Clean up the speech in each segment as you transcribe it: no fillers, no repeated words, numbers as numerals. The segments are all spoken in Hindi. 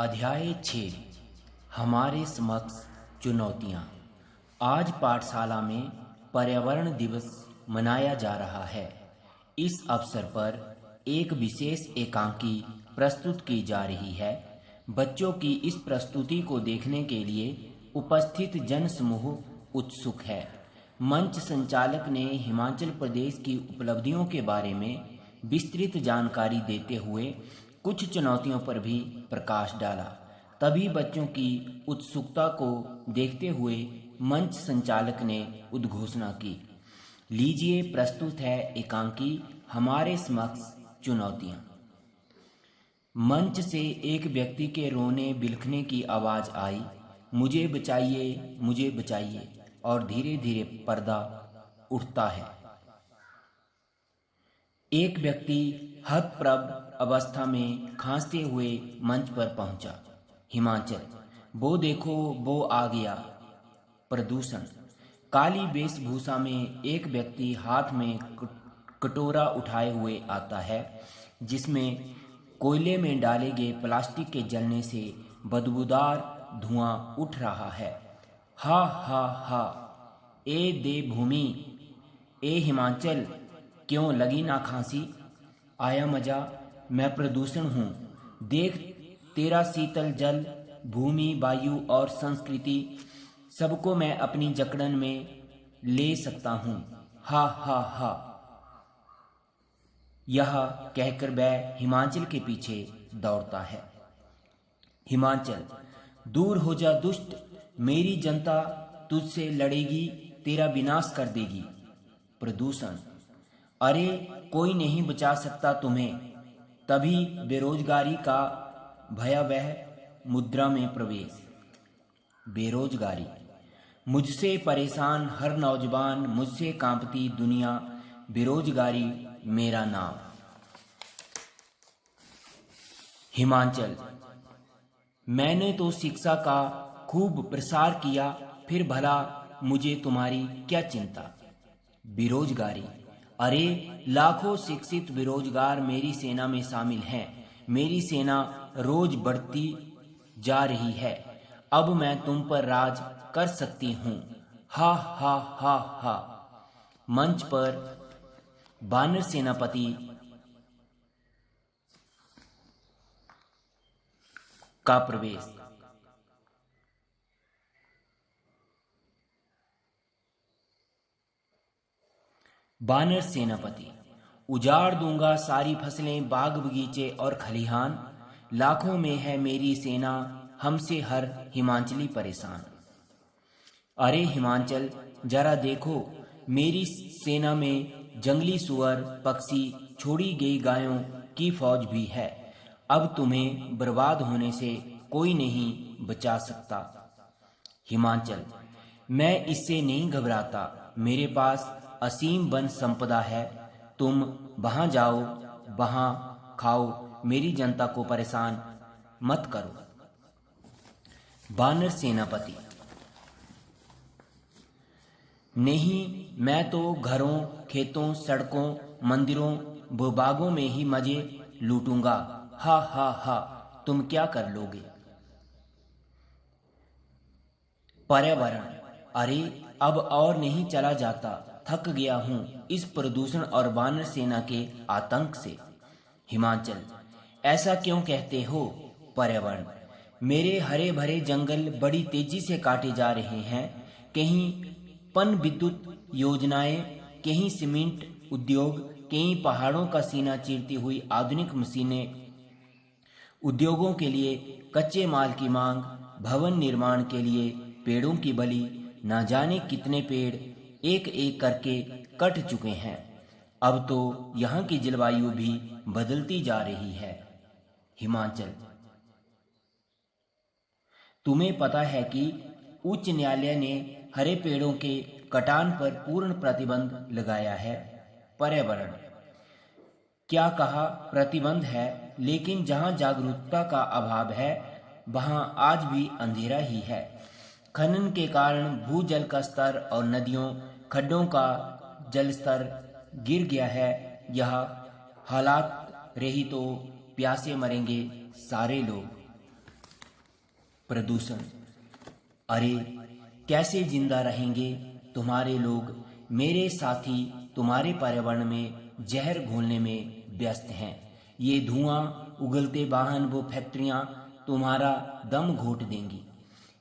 अध्याय 6 हमारे समक्ष चुनौतियाँ। आज पाठशाला में पर्यावरण दिवस मनाया जा रहा है। इस अवसर पर एक विशेष एकांकी प्रस्तुत की जा रही है। बच्चों की इस प्रस्तुति को देखने के लिए उपस्थित जन समूह उत्सुक है। मंच संचालक ने हिमाचल प्रदेश की उपलब्धियों के बारे में विस्तृत जानकारी देते हुए कुछ चुनौतियों पर भी प्रकाश डाला। तभी बच्चों की उत्सुकता को देखते हुए मंच संचालक ने उद्घोषणा की, लीजिए प्रस्तुत है एकांकी हमारे समक्ष चुनौतियाँ। मंच से एक व्यक्ति के रोने बिलखने की आवाज़ आई, मुझे बचाइए, और धीरे धीरे पर्दा उठता है। एक व्यक्ति हतप्रभ अवस्था में खांसते हुए मंच पर पहुंचा। हिमाचल, वो देखो वो आ गया। प्रदूषण। काली वेशभूषा में एक व्यक्ति हाथ में कटोरा उठाए हुए आता है, जिसमें कोयले में डाले गए प्लास्टिक के जलने से बदबूदार धुआं उठ रहा है। हा हा हा, ए देवभूमि, ए हिमाचल, क्यों लगी ना खांसी? आया मजा, मैं प्रदूषण हूँ। देख, तेरा शीतल जल, भूमि, वायु और संस्कृति सबको मैं अपनी जकड़न में ले सकता हूँ। हा हा हा। यह कहकर वह हिमाचल के पीछे दौड़ता है। हिमाचल, दूर हो जा दुष्ट, मेरी जनता तुझसे लड़ेगी, तेरा विनाश कर देगी। प्रदूषण। अरे कोई नहीं बचा सकता तुम्हें। तभी बेरोजगारी का भयावह मुद्रा में प्रवेश। बेरोजगारी। मुझसे परेशान हर नौजवान, मुझसे कांपती दुनिया, बेरोजगारी मेरा नाम। हिमाचल, मैंने तो शिक्षा का खूब प्रसार किया, फिर भला मुझे तुम्हारी क्या चिंता? बेरोजगारी। अरे लाखों शिक्षित बेरोजगार मेरी सेना में शामिल हैं। मेरी सेना रोज बढ़ती जा रही है। अब मैं तुम पर राज कर सकती हूँ। हा हा हा हा। मंच पर बानर सेनापति का प्रवेश। बानर सेनापति। उजाड़ दूंगा सारी फसलें, बाग बगीचे और खलिहान। लाखों में है मेरी सेना, हमसे हर हिमाचली परेशान। अरे हिमाचल, जरा देखो, मेरी सेना में जंगली सुअर, पक्षी, छोड़ी गई गायों की फौज भी है। अब तुम्हें बर्बाद होने से कोई नहीं बचा सकता। हिमाचल, मैं इससे नहीं घबराता। मेरे पास असीम वन संपदा है। तुम वहां जाओ, वहां खाओ, मेरी जनता को परेशान मत करो। बानर सेनापति। नहीं, मैं तो घरों, खेतों, सड़कों, मंदिरों व बागों में ही मजे लूटूंगा। हा हा हा। तुम क्या कर लोगे? पर्यावरण। अरे अब और नहीं चला जाता, थक गया हूँ इस प्रदूषण और बानर सेना के आतंक से। हिमाचल, ऐसा क्यों कहते हो? पर्यावरण। मेरे हरे भरे जंगल बड़ी तेजी से काटे जा रहे हैं। कहीं पन विद्युत योजनाएं, कहीं सीमेंट उद्योग, कहीं पहाड़ों का सीना चीरती हुई आधुनिक मशीनें। उद्योगों के लिए कच्चे माल की मांग, भवन निर्माण के लिए पेड़ों की बलि, ना जाने कितने पेड़ एक एक करके कट चुके हैं। अब तो यहाँ की जलवायु भी बदलती जा रही है। हिमाचल, तुम्हें पता है कि उच्च न्यायालय ने हरे पेड़ों के कटान पर पूर्ण प्रतिबंध लगाया है। पर्यावरण। क्या कहा? प्रतिबंध है, लेकिन जहाँ जागरूकता का अभाव है वहाँ आज भी अंधेरा ही है। खनन के कारण भूजल का स्तर और नदियों, खड्डों का जल स्तर गिर गया है। यह हालात रही तो प्यासे मरेंगे सारे लोग। प्रदूषण। अरे कैसे जिंदा रहेंगे तुम्हारे लोग, मेरे साथी तुम्हारे पर्यावरण में जहर घोलने में व्यस्त हैं। ये धुआं, उगलते वाहन व फैक्ट्रियां तुम्हारा दम घोट देंगी।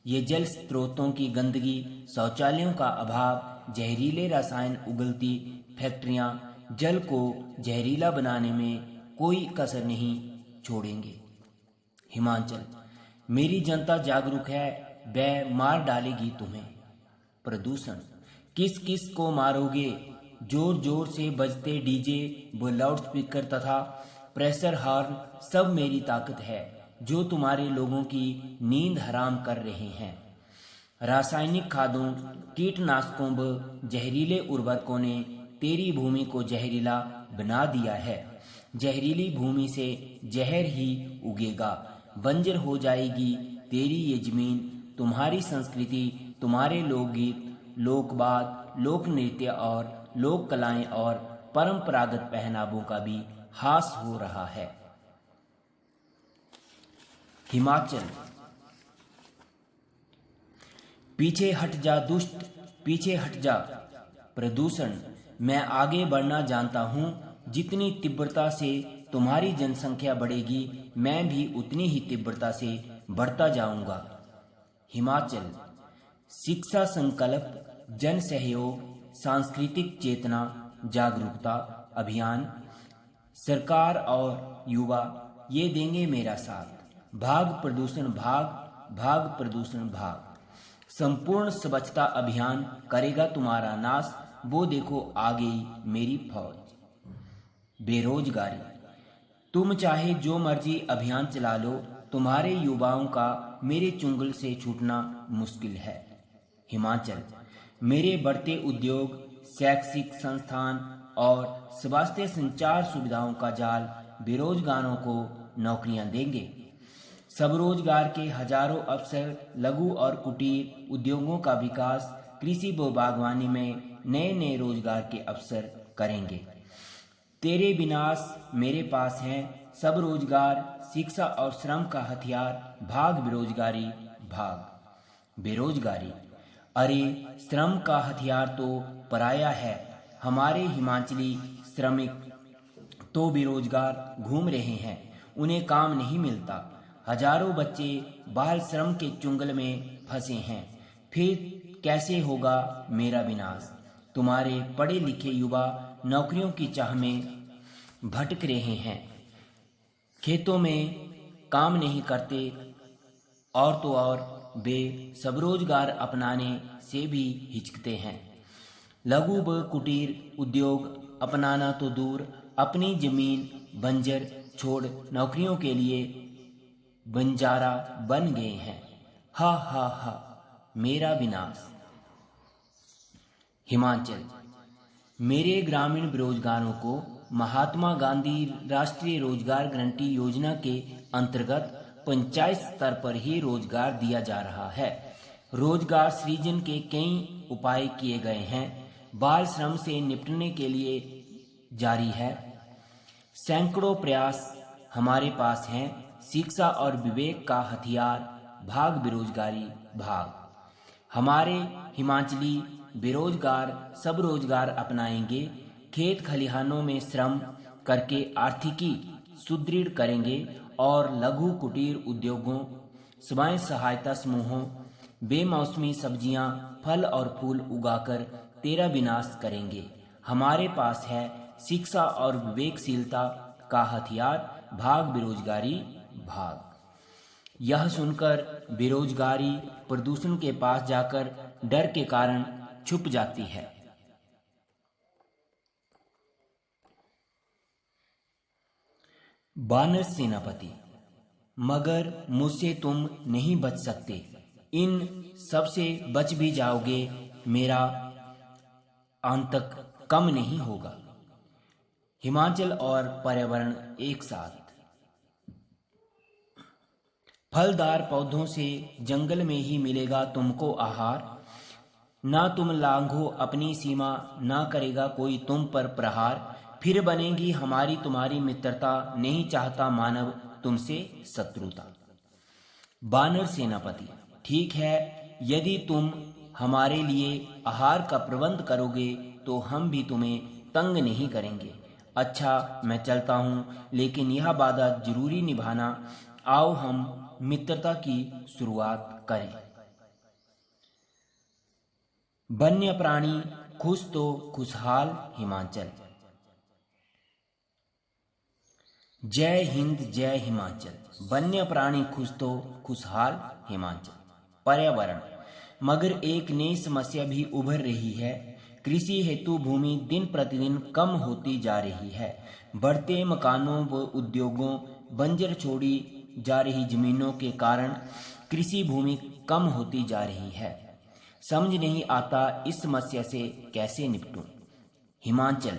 ये जल स्रोतों की गंदगी, शौचालयों का अभाव, जहरीले रसायन, उगलती फैक्ट्रियां जल को जहरीला बनाने में कोई कसर नहीं छोड़ेंगे। हिमाचल, मेरी जनता जागरूक है, वह मार डालेगी तुम्हें। प्रदूषण। किस किस को मारोगे? जोर जोर से बजते डीजे व लाउडस्पीकर तथा प्रेशर हॉर्न सब मेरी ताकत है, जो तुम्हारे लोगों की नींद हराम कर रहे हैं। रासायनिक खादों, कीटनाशकों व जहरीले उर्वरकों ने तेरी भूमि को जहरीला बना दिया है। जहरीली भूमि से जहर ही उगेगा, बंजर हो जाएगी तेरी ये जमीन। तुम्हारी संस्कृति, तुम्हारे लोकगीत, लोकवाद, लोक नृत्य और लोक कलाएं और परंपरागत पहनावों का भी हास हो रहा है। हिमाचल, पीछे हट जा दुष्ट, पीछे हट जा। प्रदूषण। मैं आगे बढ़ना जानता हूँ। जितनी तीव्रता से तुम्हारी जनसंख्या बढ़ेगी, मैं भी उतनी ही तीव्रता से बढ़ता जाऊंगा। हिमाचल, शिक्षा संकल्प, जन सहयोग, सांस्कृतिक चेतना जागरूकता अभियान, सरकार और युवा ये देंगे मेरा साथ। भाग प्रदूषण भाग, भाग प्रदूषण भाग। संपूर्ण स्वच्छता अभियान करेगा तुम्हारा नाश, वो देखो आ गई मेरी फौज। बेरोजगारी। तुम चाहे जो मर्जी अभियान चला लो, तुम्हारे युवाओं का मेरे चुंगल से छूटना मुश्किल है। हिमाचल, मेरे बढ़ते उद्योग, शैक्षिक संस्थान और स्वास्थ्य संचार सुविधाओं का जाल बेरोजगारों को नौकरियां देंगे। स्वरोजगार के हजारों अवसर, लघु और कुटीर उद्योगों का विकास, कृषि व बागवानी में नए नए रोजगार के अवसर करेंगे। तेरे विनाश मेरे पास हैं, सब रोजगार, शिक्षा और श्रम का हथियार। भाग बेरोजगारी भाग। बेरोजगारी। अरे श्रम का हथियार तो पराया है। हमारे हिमाचली श्रमिक तो बेरोजगार घूम रहे हैं, उन्हें काम नहीं मिलता। हजारों बच्चे बाल श्रम के चुंगल में फंसे हैं। फिर कैसे होगा मेरा विनाश? तुम्हारे पढ़े लिखे युवा नौकरियों की चाह में भटक रहे हैं, खेतों में काम नहीं करते, और तो और वे स्वरोजगार अपनाने से भी हिचकते हैं। लघु व कुटीर उद्योग अपनाना तो दूर, अपनी जमीन बंजर छोड़ नौकरियों के लिए बंजारा बन गए हैं। हा हा हा, मेरा विनाश। हिमाचल, मेरे ग्रामीण बेरोजगारों को महात्मा गांधी राष्ट्रीय रोजगार गारंटी योजना के अंतर्गत पंचायत स्तर पर ही रोजगार दिया जा रहा है। रोजगार सृजन के कई उपाय किए गए हैं। बाल श्रम से निपटने के लिए जारी है। सैकड़ों प्रयास हमारे पास हैं। शिक्षा और विवेक का हथियार। भाग बेरोजगारी भाग। हमारे हिमाचली बेरोजगार सब रोजगार अपनाएंगे। खेत खलिहानों में श्रम करके आर्थिकी सुदृढ़ करेंगे और लघु कुटीर उद्योगों, स्वयं सहायता समूहों, बेमौसमी सब्जियां, फल और फूल उगाकर तेरा विनाश करेंगे। हमारे पास है शिक्षा और विवेकशीलता का हथियार। भाग बेरोजगारी भाग। यह सुनकर बेरोजगारी प्रदूषण के पास जाकर डर के कारण छुप जाती है। बानर सेनापति, मगर मुझसे तुम नहीं बच सकते। इन सब से बच भी जाओगे, मेरा आतंक कम नहीं होगा। हिमाचल और पर्यावरण एक साथ। फलदार पौधों से जंगल में ही मिलेगा तुमको आहार। ना तुम लांघो अपनी सीमा, ना करेगा कोई तुम पर प्रहार। फिर बनेगी हमारी तुम्हारी मित्रता, नहीं चाहता मानव तुमसे शत्रुता। बानर सेनापति, ठीक है, यदि तुम हमारे लिए आहार का प्रबंध करोगे तो हम भी तुम्हें तंग नहीं करेंगे। अच्छा, मैं चलता हूँ, लेकिन यह वादा जरूरी निभाना। आओ हम मित्रता की शुरुआत करें। वन्य प्राणी खुश तो खुशहाल हिमाचल। जय हिंद जय हिमाचल। वन्य प्राणी खुश तो खुशहाल हिमाचल। पर्यावरण, मगर एक नई समस्या भी उभर रही है। कृषि हेतु भूमि दिन प्रतिदिन कम होती जा रही है। बढ़ते मकानों व उद्योगों, बंजर छोड़ी जा रही जमीनों के कारण कृषि भूमि कम होती जा रही है। समझ नहीं आता इस समस्या से कैसे निपटूं। हिमाचल,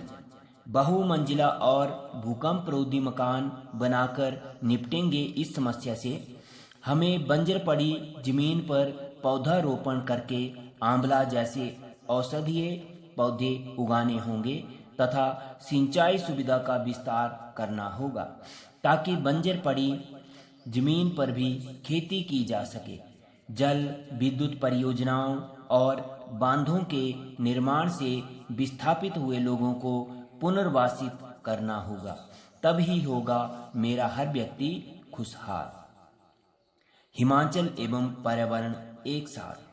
बहुमंजिला और भूकंपरोधी मकान बनाकर निपटेंगे इस समस्या से। हमें बंजर पड़ी जमीन पर पौधारोपण करके आंवला जैसे औषधीय पौधे उगाने होंगे तथा सिंचाई सुविधा का विस्तार करना होगा ताकि बंजर पड़ी जमीन पर भी खेती की जा सके। जल विद्युत परियोजनाओं और बांधों के निर्माण से विस्थापित हुए लोगों को पुनर्वासित करना होगा, तभी होगा मेरा हर व्यक्ति खुशहाल। हिमाचल एवं पर्यावरण एक साथ।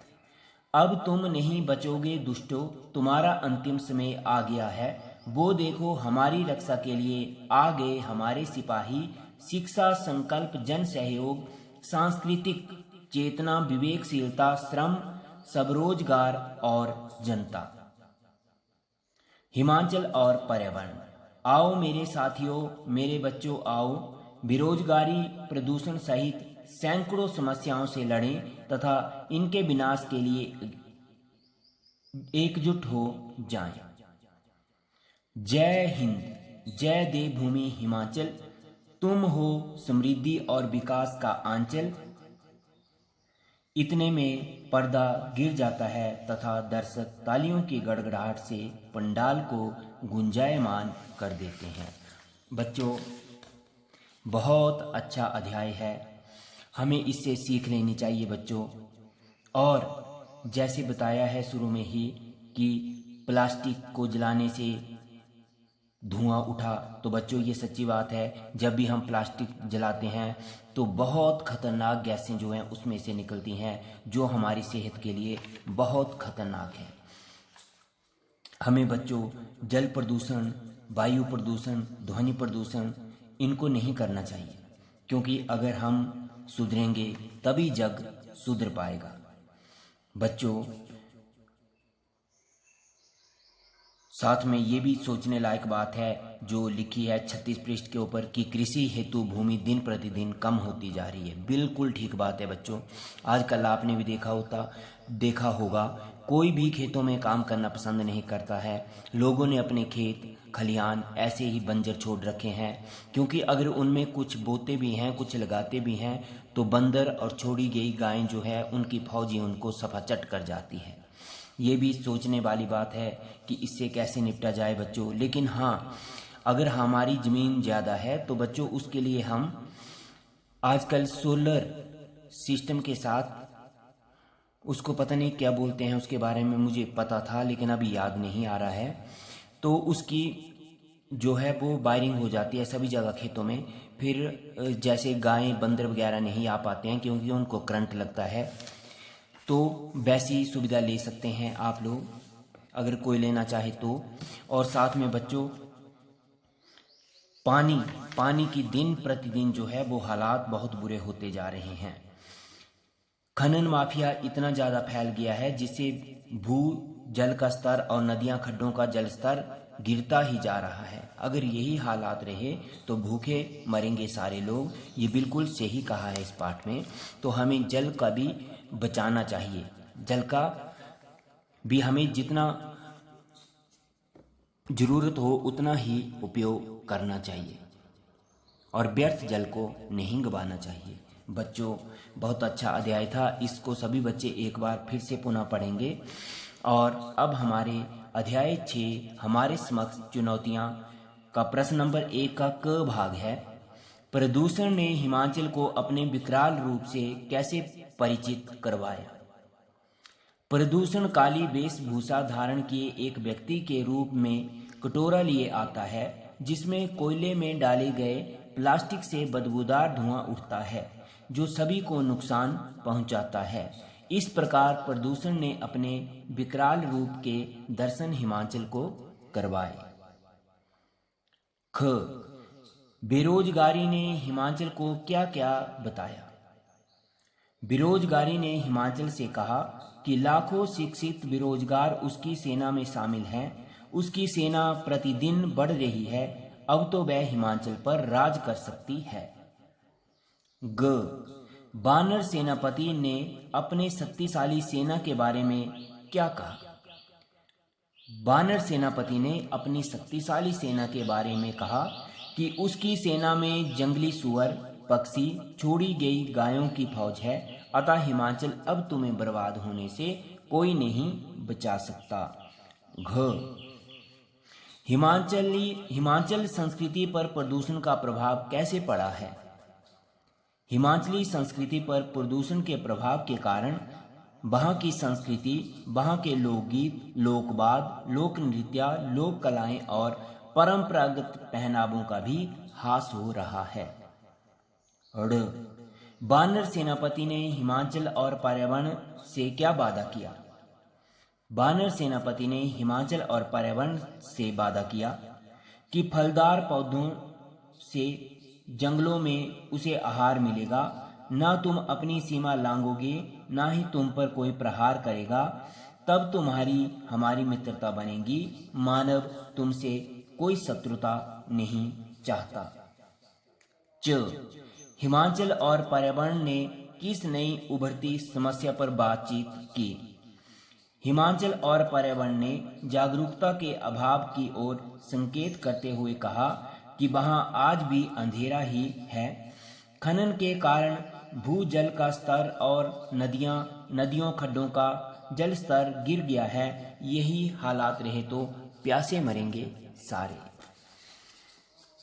अब तुम नहीं बचोगे दुष्टों, तुम्हारा अंतिम समय आ गया है। वो देखो, हमारी रक्षा के लिए आ गए हमारे सिपाही। शिक्षा, संकल्प, जन सहयोग, सांस्कृतिक चेतना, विवेकशीलता, श्रम, स्वरोजगार और जनता। हिमाचल और पर्यावरण, आओ मेरे साथियों, मेरे बच्चों, आओ बेरोजगारी, प्रदूषण सहित सैकड़ों समस्याओं से लड़ें तथा इनके विनाश के लिए एकजुट हो जाएं। जय हिंद, जय देवभूमि हिमाचल। तुम हो समृद्धि और विकास का आंचल। इतने में पर्दा गिर जाता है तथा दर्शक तालियों की गड़गड़ाहट से पंडाल को गुंजायमान कर देते हैं। बच्चों, बहुत अच्छा अध्याय है, हमें इससे सीख लेनी चाहिए बच्चों। और जैसे बताया है शुरू में ही कि प्लास्टिक को जलाने से धुआं उठा, तो बच्चों ये सच्ची बात है। जब भी हम प्लास्टिक जलाते हैं तो बहुत खतरनाक गैसें जो हैं उसमें से निकलती हैं, जो हमारी सेहत के लिए बहुत खतरनाक है। हमें बच्चों जल प्रदूषण, वायु प्रदूषण, ध्वनि प्रदूषण इनको नहीं करना चाहिए, क्योंकि अगर हम सुधरेंगे तभी जग सुधर पाएगा। बच्चों, साथ में ये भी सोचने लायक बात है जो लिखी है 36 पृष्ठ के ऊपर कि कृषि हेतु भूमि दिन प्रतिदिन कम होती जा रही है। बिल्कुल ठीक बात है बच्चों। आजकल आपने भी देखा होगा, कोई भी खेतों में काम करना पसंद नहीं करता है। लोगों ने अपने खेत खलिहान ऐसे ही बंजर छोड़ रखे हैं, क्योंकि अगर उनमें कुछ बोते भी हैं, कुछ लगाते भी हैं, तो बंदर और छोड़ी गई गायें जो है उनकी फौजी उनको सफाचट कर जाती है। ये भी सोचने वाली बात है कि इससे कैसे निपटा जाए बच्चों। लेकिन हाँ, अगर हमारी ज़मीन ज़्यादा है तो बच्चों उसके लिए हम आजकल सोलर सिस्टम के साथ, उसको पता नहीं क्या बोलते हैं, उसके बारे में मुझे पता था लेकिन अभी याद नहीं आ रहा है, तो उसकी जो है वो वायरिंग हो जाती है सभी जगह खेतों में। फिर जैसे गायें बंदर वगैरह नहीं आ पाते हैं क्योंकि उनको करंट लगता है, तो वैसी सुविधा ले सकते हैं आप लोग अगर कोई लेना चाहे तो। और साथ में बच्चों पानी की दिन प्रतिदिन जो है वो हालात बहुत बुरे होते जा रहे हैं। खनन माफिया इतना ज़्यादा फैल गया है जिससे भू जल का स्तर और नदियां खड्डों का जल स्तर गिरता ही जा रहा है। अगर यही हालात रहे तो भूखे मरेंगे सारे लोग। ये बिल्कुल सही कहा है इस पाठ में। तो हमें जल का भी बचाना चाहिए, जल का भी हमें जितना जरूरत हो उतना ही उपयोग करना चाहिए और व्यर्थ जल को नहीं गंवाना चाहिए। बच्चों, बहुत अच्छा अध्याय था, इसको सभी बच्चे एक बार फिर से पुनः पढ़ेंगे। और अब हमारे अध्याय 6 हमारे समक्ष चुनौतियाँ का प्रश्न नंबर 1 का क भाग है। प्रदूषण ने हिमाचल को अपने विकराल रूप से कैसे परिचित करवाया? प्रदूषण काली वेशभूषा धारण किए एक व्यक्ति के रूप में कटोरा लिए आता है, जिसमें कोयले में डाले गए प्लास्टिक से बदबूदार धुआं उठता है, जो सभी को नुकसान पहुंचाता है। इस प्रकार प्रदूषण ने अपने विकराल रूप के दर्शन हिमाचल को करवाए। ख, बेरोजगारी ने हिमाचल को क्या क्या बताया? बेरोजगारी ने हिमाचल से कहा कि लाखों शिक्षित बेरोजगार उसकी सेना में शामिल हैं। उसकी सेना प्रतिदिन बढ़ रही है। अब तो वह हिमाचल पर राज कर सकती है। ग, बानर सेनापति ने अपने शक्तिशाली सेना के बारे में क्या कहा? बानर सेनापति ने अपनी शक्तिशाली सेना के बारे में कहा कि उसकी सेना में जंगली सुअर, पक्षी, छोड़ी गई गायों की फौज है, अतः हिमाचल अब तुम्हें बर्बाद होने से कोई नहीं बचा सकता। घ, हिमाचल संस्कृति पर प्रदूषण का प्रभाव कैसे पड़ा है? हिमाचली संस्कृति पर प्रदूषण के प्रभाव के कारण वहाँ की संस्कृति, वहाँ के लोकगीत, लोकवाद, लोक नृत्य, लोक कलाएं और परंपरागत पहनावों का भी ह्रास हो रहा है। ड़, बानर सेनापति ने हिमाचल और पर्यावरण से क्या वादा किया? बानर सेनापति ने हिमाचल और पर्यावरण से वादा किया कि फलदार पौधों से जंगलों में उसे आहार मिलेगा, ना तुम अपनी सीमा लांघोगे, ना ही तुम पर कोई प्रहार करेगा, तब तुम्हारी हमारी मित्रता बनेगी। मानव तुमसे कोई शत्रुता नहीं चाहता। च, हिमाचल और पर्यावरण ने किस नई उभरती समस्या पर बातचीत की? हिमाचल और पर्यावरण ने जागरूकता के अभाव की ओर संकेत करते हुए कहा कि वहाँ आज भी अंधेरा ही है। खनन के कारण भूजल का स्तर और नदियों खड्डों का जल स्तर गिर गया है। यही हालात रहे तो प्यासे मरेंगे सारे।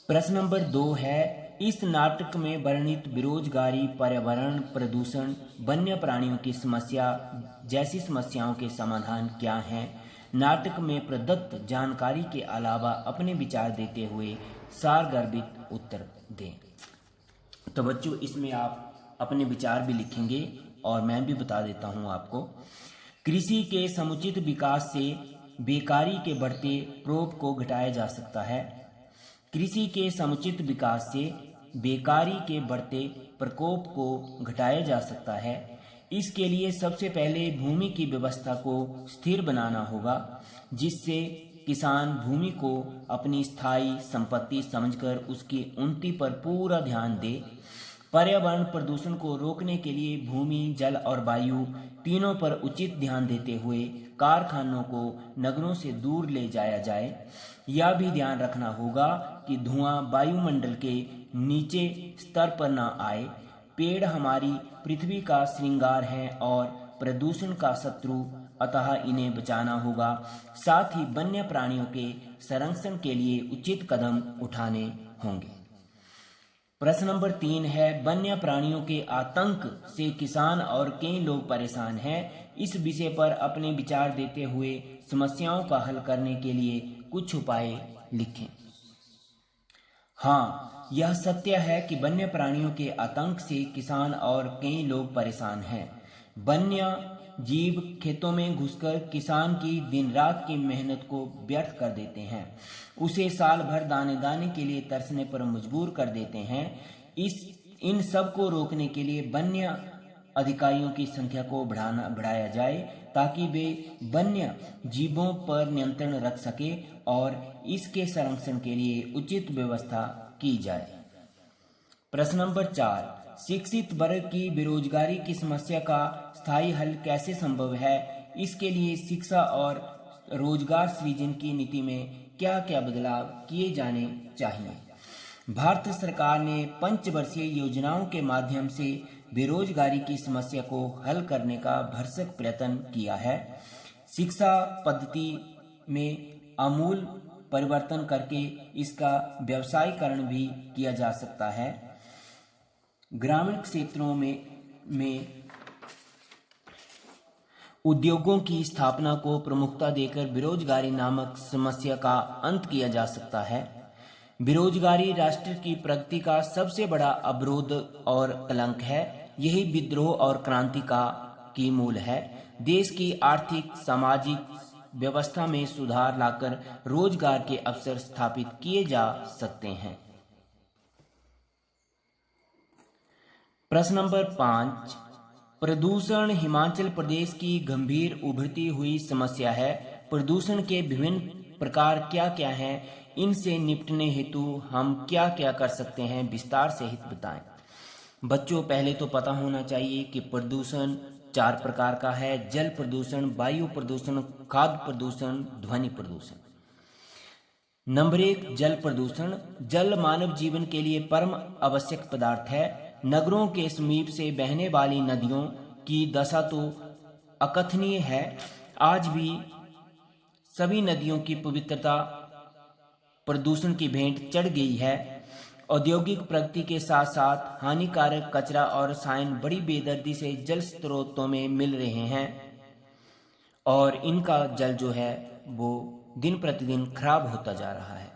प्रश्न नंबर 2 है, इस नाटक में वर्णित बेरोजगारी, पर्यावरण, प्रदूषण, वन्य प्राणियों की समस्या जैसी समस्याओं के समाधान क्या हैं? नाटक में प्रदत्त जानकारी के अलावा अपने विचार देते हुए सारगर्भित उत्तर दें। तो बच्चों, इसमें आप अपने विचार भी लिखेंगे और मैं भी बता देता हूँ आपको। कृषि के समुचित विकास से बेकारी के बढ़ते प्रकोप को घटाया जा सकता है। कृषि के समुचित विकास से बेकारी के बढ़ते प्रकोप को घटाया जा सकता है। इसके लिए सबसे पहले भूमि की व्यवस्था को स्थिर बनाना होगा, जिससे किसान भूमि को अपनी स्थायी संपत्ति समझकर उसकी उन्नति पर पूरा ध्यान दे। पर्यावरण प्रदूषण को रोकने के लिए भूमि, जल और वायु तीनों पर उचित ध्यान देते हुए कारखानों को नगरों से दूर ले जाया जाए। यह भी ध्यान रखना होगा कि धुआं वायुमंडल के नीचे स्तर पर न आए। पेड़ हमारी पृथ्वी का श्रृंगार हैं और प्रदूषण का शत्रु, अतः इन्हें बचाना होगा। साथ ही वन्य प्राणियों के संरक्षण के लिए उचित कदम उठाने होंगे। प्रश्न नंबर 3 है, वन्य प्राणियों के आतंक से किसान और कई लोग परेशान हैं। इस विषय पर अपने विचार देते हुए समस्याओं का हल करने के लिए कुछ उपाय लिखें। हाँ, यह सत्य है कि वन्य प्राणियों के आतंक से किसान और कई लोग परेशान हैं। वन्य जीव खेतों में घुसकर किसान की दिन रात की मेहनत को व्यर्थ कर देते हैं। उसे साल भर दाने दाने के लिए तरसने पर मजबूर कर देते हैं। इन सब को रोकने के लिए वन्य अधिकारियों की संख्या को बढ़ाया जाए, ताकि वे वन्य जीवों पर नियंत्रण रख सके और इसके संरक्षण के लिए उचित व्यवस्था की जाए। प्रश्न नंबर 4, शिक्षित वर्ग की बेरोजगारी की समस्या का स्थायी हल कैसे संभव है? इसके लिए शिक्षा और रोजगार सृजन की नीति में क्या क्या बदलाव किए जाने चाहिए? भारत सरकार ने पंचवर्षीय योजनाओं के माध्यम से बेरोजगारी की समस्या को हल करने का भरसक प्रयत्न किया है। शिक्षा पद्धति में आमूल परिवर्तन करके इसका व्यवसायीकरण भी किया जा सकता है। ग्रामीण क्षेत्रों में उद्योगों की स्थापना को प्रमुखता देकर बेरोजगारी नामक समस्या का अंत किया जा सकता है। बेरोजगारी राष्ट्र की प्रगति का सबसे बड़ा अवरोध और कलंक है। यही विद्रोह और क्रांति की मूल है। देश की आर्थिक सामाजिक व्यवस्था में सुधार लाकर रोजगार के अवसर स्थापित किए जा सकते हैं। प्रश्न नंबर 5, प्रदूषण हिमाचल प्रदेश की गंभीर उभरती हुई समस्या है। प्रदूषण के विभिन्न प्रकार क्या क्या हैं? इनसे निपटने हेतु हम क्या क्या कर सकते हैं? विस्तार सहित बताएं। बच्चों, पहले तो पता होना चाहिए कि प्रदूषण 4 प्रकार का है: जल प्रदूषण, वायु प्रदूषण, खाद्य प्रदूषण, ध्वनि प्रदूषण। नंबर 1, जल प्रदूषण। जल मानव जीवन के लिए परम आवश्यक पदार्थ है। नगरों के समीप से बहने वाली नदियों की दशा तो अकथनीय है। आज भी सभी नदियों की पवित्रता प्रदूषण की भेंट चढ़ गई है। औद्योगिक प्रगति के साथ साथ हानिकारक कचरा और रसायन बड़ी बेदर्दी से जल स्रोतों में मिल रहे हैं और इनका जल जो है वो दिन प्रतिदिन खराब होता जा रहा है।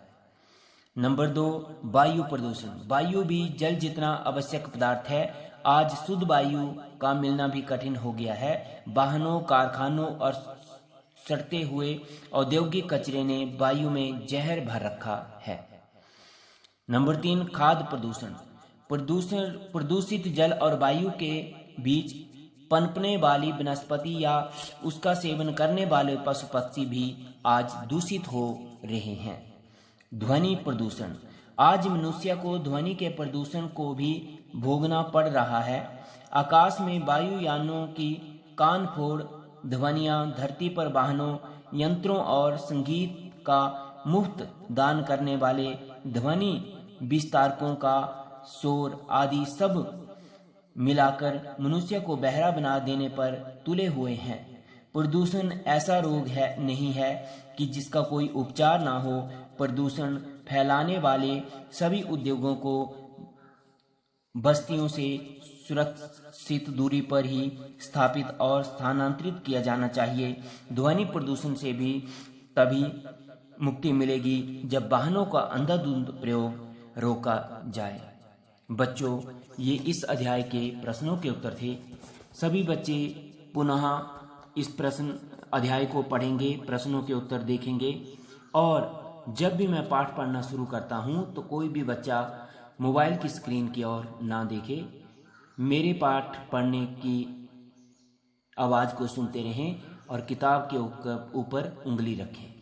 नंबर 2, वायु प्रदूषण। वायु भी जल जितना आवश्यक पदार्थ है। आज शुद्ध वायु का मिलना भी कठिन हो गया है। वाहनों, कारखानों और सड़ते हुए औद्योगिक कचरे ने वायु में जहर भर रखा है। नंबर 3, खाद्य प्रदूषण। प्रदूषित जल और वायु के बीच पनपने वाली वनस्पति या उसका सेवन करने वाले पशु पक्षी भी आज दूषित हो रहे हैं। ध्वनि प्रदूषण। आज मनुष्य को ध्वनि के प्रदूषण को भी भोगना पड़ रहा है। आकाश में वायुयानों की कान फोड़ ध्वनियाँ, धरती पर वाहनों, यंत्रों और संगीत का मुफ्त दान करने वाले ध्वनि विस्तारकों का शोर आदि सब मिलाकर मनुष्य को बहरा बना देने पर तुले हुए हैं। प्रदूषण ऐसा रोग नहीं है कि जिसका कोई उपचार ना हो। प्रदूषण फैलाने वाले सभी उद्योगों को बस्तियों से सुरक्षित दूरी पर ही स्थापित और स्थानांतरित किया जाना चाहिए। ध्वनि प्रदूषण से भी तभी मुक्ति मिलेगी जब वाहनों का अंधाधुंध प्रयोग रोका जाए। बच्चों, ये इस अध्याय के प्रश्नों के उत्तर थे। सभी बच्चे पुनः इस प्रश्न अध्याय को पढ़ेंगे, प्रश्नों के उत्तर देखेंगे और जब भी मैं पाठ पढ़ना शुरू करता हूँ तो कोई भी बच्चा मोबाइल की स्क्रीन की ओर ना देखे, मेरे पाठ पढ़ने की आवाज़ को सुनते रहें और किताब के ऊपर उंगली रखें।